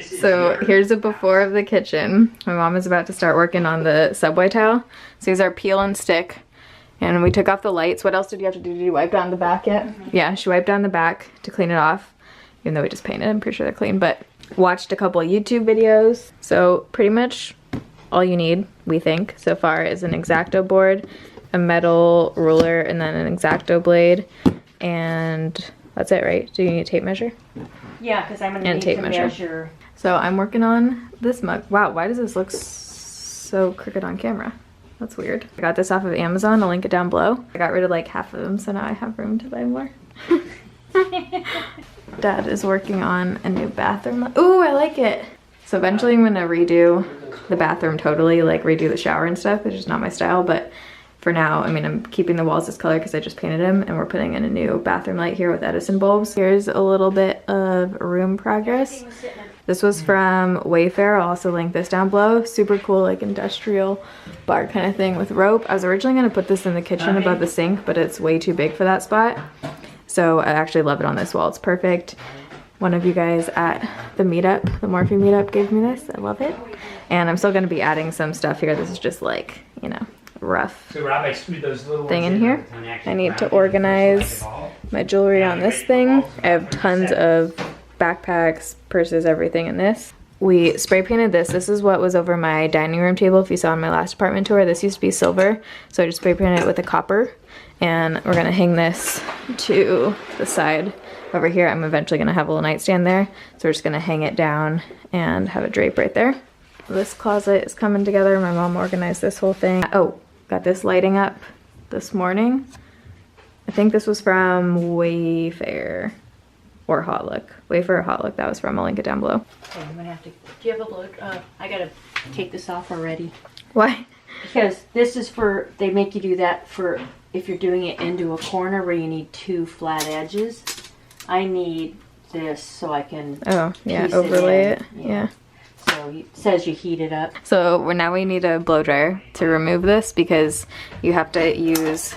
So here's a before of the kitchen. My mom is about to start working on the subway tile. So these are peel and stick. And we took off the lights. What else did you have to do? Did you wipe down the back yet? Yeah, she wiped down the back to clean it off. Even though we just painted, I'm pretty sure they're clean. But watched a couple of YouTube videos. So pretty much all you need, we think, so far is an X-Acto board, a metal ruler, and then an X-Acto blade. And that's it, right? Do you need a tape measure? Yeah, because I'm going to need to measure. So I'm working on this mug. Wow, why does this look so crooked on camera? That's weird. I got this off of Amazon. I'll link it down below. I got rid of like half of them, so now I have room to buy more. Dad is working on a new bathroom. Ooh, I like it. So eventually I'm gonna redo the bathroom totally, like redo the shower and stuff. It's just not my style, but for now, I mean, I'm keeping the walls this color because I just painted them, and we're putting in a new bathroom light here with Edison bulbs. Here's a little bit of room progress. This was from Wayfair. I'll also link this down below. Super cool, like industrial bar kind of thing with rope. I was originally gonna put this in the kitchen above the sink, but it's way too big for that spot. So I actually love it on this wall. It's perfect. One of you guys at the meetup, the Morphe meetup, gave me this. I love it. And I'm still gonna be adding some stuff here. This is just like, you know, rough thing in here. I need to organize my jewelry on this thing. I have tons of backpacks, purses, everything in this. We spray painted this. This is what was over my dining room table if you saw on my last apartment tour. This used to be silver, so I just spray painted it with a copper. And we're gonna hang this to the side over here. I'm eventually gonna have a little nightstand there, so we're just gonna hang it down and have a drape right there. This closet is coming together. My mom organized this whole thing. Oh, got this lighting up this morning. I think this was from Wayfair or Hotlook. Wayfair or Hotlook, that was from. I'll link it down below. Okay, I'm gonna have to, do you have a load? I gotta take this off already. Why? Because this is for, they make you do that for if you're doing it into a corner where you need two flat edges. I need this so I can overlay it. Yeah. So it says you heat it up. So now we need a blow dryer to remove this because you have to use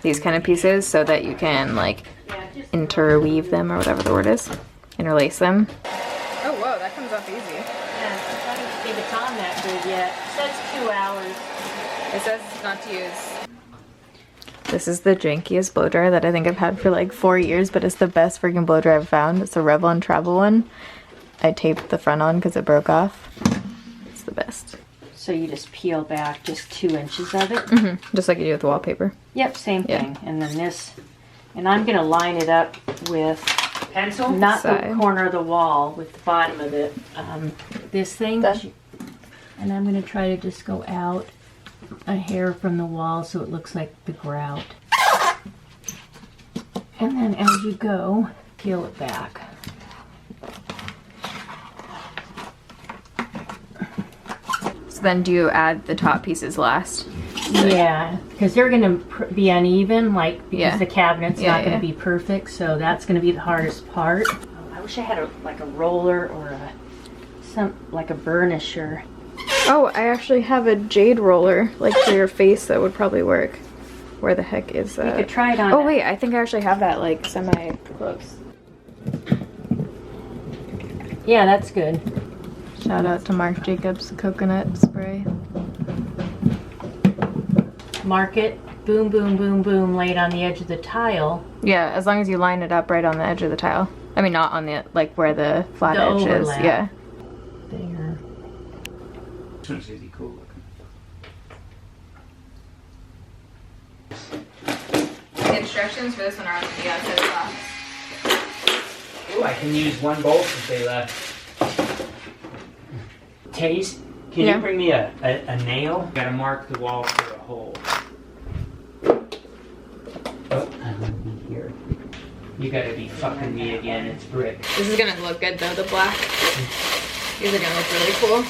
these kind of pieces so that you can like interweave them or whatever the word is. Interlace them. Oh whoa, that comes off easy. Yeah, I don't think it's on that good yet. It says 2 hours. It says not to use. This is the jankiest blow dryer that I think I've had for like 4 years, but it's the best freaking blow dryer I've found. It's a Revlon travel one. I taped the front on because it broke off. It's the best. So you just peel back just 2 inches of it? Mm-hmm. Just like you do with wallpaper. Yep, same thing. And then this, and I'm going to line it up with pencil, not the corner of the wall, with the bottom of it. This thing. And I'm going to try to just go out a hair from the wall so it looks like the grout. And then as you go, peel it back. So then do you add the top pieces last? Yeah, because they're going to be uneven, like, because the cabinet's not going to be perfect, so that's going to be the hardest part. I wish I had like a roller or like a burnisher. Oh, I actually have a jade roller, like for your face, that would probably work. Where the heck is that? You could try it on. Oh wait, I think I actually have that like semi-close. Yeah, that's good. Shout out to Marc Jacobs coconut spray. Mark it, boom, boom, boom, boom, lay it on the edge of the tile. Yeah, as long as you line it up right on the edge of the tile. I mean, not on the, like where the flat edge overlap is. Yeah. There. This one's really cool looking. The instructions for this one are on the outside of the box. Ooh, I can use one bolt if they left. Taste, can you bring me a nail? Gotta mark the wall for a hole. Oh, I won't be here. You gotta be fucking me again, it's brick. This is gonna look good though, the black. These are gonna look really cool.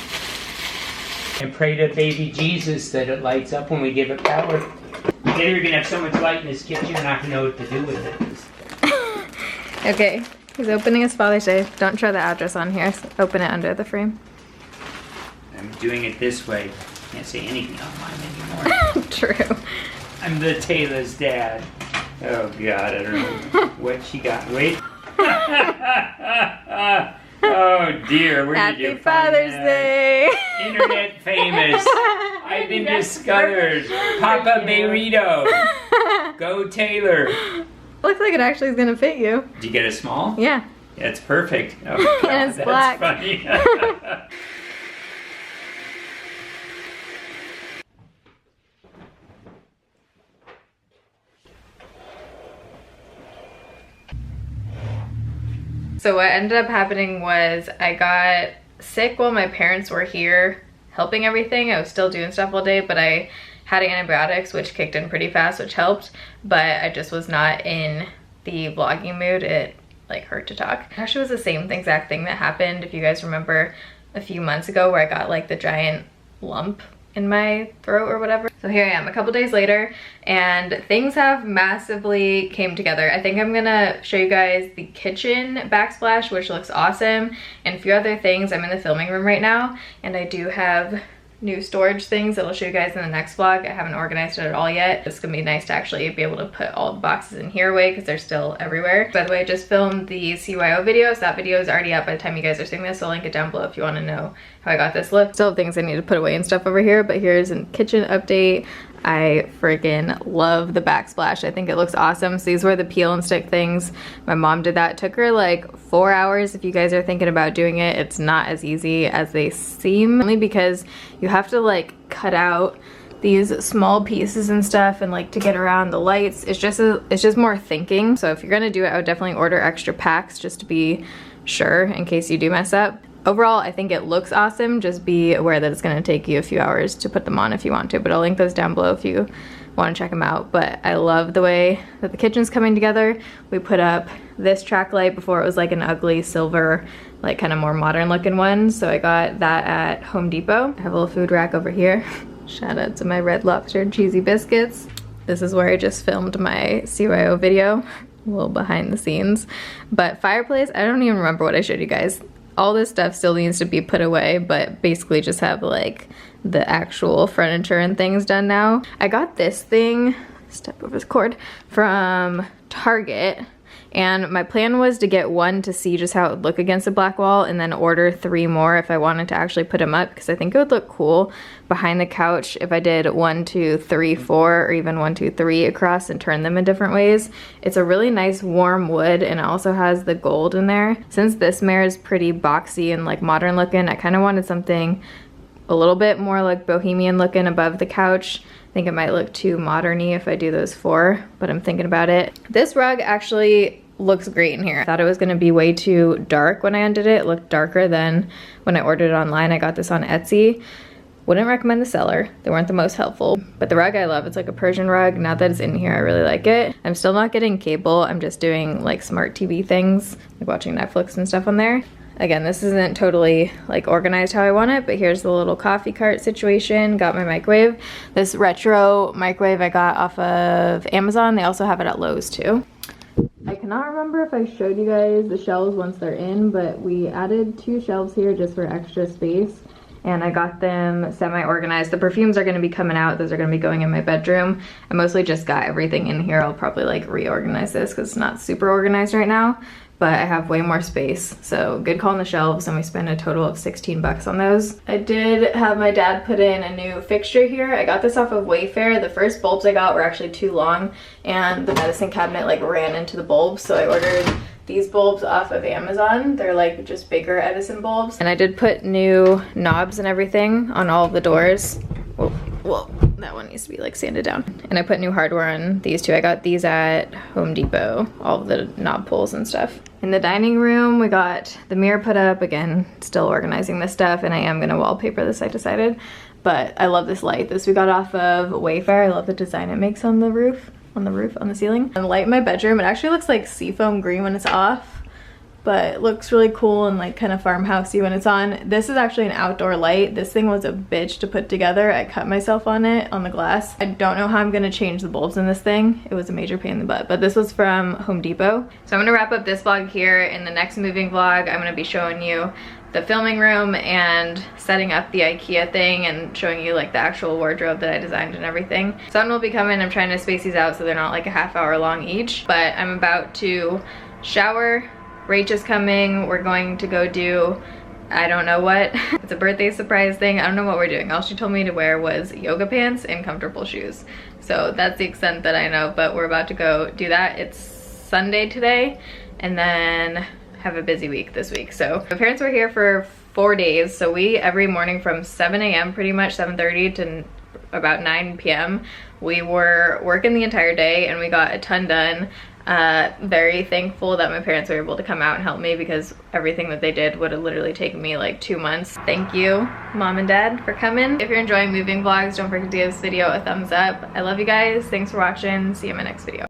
And pray to baby Jesus that it lights up when we give it power. Then you're gonna have so much light in this kitchen, you're not gonna know what to do with it. Okay, he's opening his Father's Day. Don't show the address on here. So open it under the frame. I'm doing it this way. Can't say anything online anymore. True. I'm the Taylor's dad. Oh God, I don't know what she got. Wait. Oh dear, where did you Happy find Father's that? Day. Internet famous. I've been discovered. Papa Burrito. Go Taylor. Looks like it actually is gonna fit you. Did you get a small? Yeah. Yeah, it's perfect. Oh, God, And it's that's black. funny. So what ended up happening was I got sick while my parents were here helping everything. I was still doing stuff all day, but I had antibiotics, which kicked in pretty fast, which helped, but I just was not in the vlogging mood. It like hurt to talk. It actually was the same exact thing that happened, if you guys remember, a few months ago where I got like the giant lump in my throat or whatever. So here I am a couple days later and things have massively came together. I think I'm gonna show you guys the kitchen backsplash, which looks awesome, and a few other things. I'm in the filming room right now and I do have new storage things that I'll show you guys in the next vlog. I haven't organized it at all yet. It's gonna be nice to actually be able to put all the boxes in here away because they're still everywhere. By the way, I just filmed the CYO video, so that video is already up by the time you guys are seeing this, so I'll link it down below if you want to know how I got this look. Still have things I need to put away and stuff over here, but here's a kitchen update. I freaking love the backsplash. I think it looks awesome. So these were the peel and stick things. My mom did that. It took her like 4 hours. If you guys are thinking about doing it, it's not as easy as they seem, only because you have to like cut out these small pieces and stuff, and like to get around the lights, it's just more thinking. So if you're gonna do it, I would definitely order extra packs just to be sure in case you do mess up. Overall, I think it looks awesome. Just be aware that it's gonna take you a few hours to put them on if you want to, but I'll link those down below if you wanna check them out. But I love the way that the kitchen's coming together. We put up this track light. Before it was like an ugly silver, like kind of more modern looking one. So I got that at Home Depot. I have a little food rack over here. Shout out to my Red Lobster cheesy biscuits. This is where I just filmed my CYO video, a little behind the scenes. But fireplace, I don't even remember what I showed you guys. All this stuff still needs to be put away, but basically just have like the actual furniture and things done now. I got this thing, step over this cord, from Target. And my plan was to get one to see just how it would look against the black wall, and then order 3 more if I wanted to actually put them up, because I think it would look cool behind the couch if I did 1, 2, 3, 4, or even 1, 2, 3 across and turn them in different ways. It's a really nice warm wood, and it also has the gold in there. Since this mirror is pretty boxy and like modern looking, I kind of wanted something a little bit more like bohemian looking above the couch. I think it might look too modern-y if I do those 4, but I'm thinking about it. This rug actually looks great in here. I thought it was gonna be way too dark when I undid it. It looked darker than when I ordered it online. I got this on Etsy. Wouldn't recommend the seller. They weren't the most helpful. But the rug I love. It's like a Persian rug. Now that it's in here, I really like it. I'm still not getting cable. I'm just doing like smart TV things, like watching Netflix and stuff on there. Again, this isn't totally like organized how I want it, but here's the little coffee cart situation. Got my microwave. This retro microwave I got off of Amazon. They also have it at Lowe's too. I cannot remember if I showed you guys the shelves once they're in, but we added 2 shelves here just for extra space, and I got them semi-organized. The perfumes are going to be coming out. Those are going to be going in my bedroom. I mostly just got everything in here. I'll probably like reorganize this because it's not super organized right now, but I have way more space. So good call on the shelves, and we spent a total of 16 bucks on those. I did have my dad put in a new fixture here. I got this off of Wayfair. The first bulbs I got were actually too long, and the medicine cabinet like ran into the bulbs, so I ordered these bulbs off of Amazon. They're like just bigger Edison bulbs. And I did put new knobs and everything on all of the doors. Whoa, that one needs to be like sanded down. And I put new hardware on these 2. I got these at Home Depot, all of the knob pulls and stuff. In the dining room, we got the mirror put up. Again, still organizing this stuff, and I am gonna wallpaper this, I decided. But I love this light. This we got off of Wayfair. I love the design it makes on the roof, on the ceiling. And the light in my bedroom, it actually looks like seafoam green when it's off, but it looks really cool and like kind of farmhousey when it's on. This is actually an outdoor light. This thing was a bitch to put together. I cut myself on it, on the glass. I don't know how I'm gonna change the bulbs in this thing. It was a major pain in the butt, but this was from Home Depot. So I'm gonna wrap up this vlog here. In the next moving vlog, I'm gonna be showing you the filming room and setting up the IKEA thing and showing you like the actual wardrobe that I designed and everything. Sun will be coming. I'm trying to space these out so they're not like a half hour long each, but I'm about to shower, Rach is coming. We're going to go do, I don't know what. It's a birthday surprise thing. I don't know what we're doing. All she told me to wear was yoga pants and comfortable shoes. So that's the extent that I know, but we're about to go do that. It's Sunday today, and then have a busy week this week. So my parents were here for 4 days. So we, every morning from 7 a.m. pretty much, 7:30 to about 9 p.m. we were working the entire day, and we got a ton done. Very thankful that my parents were able to come out and help me, because everything that they did would have literally taken me like 2 months. Thank you, Mom and Dad, for coming. If you're enjoying moving vlogs, don't forget to give this video a thumbs up. I love you guys. Thanks for watching. See you in my next video.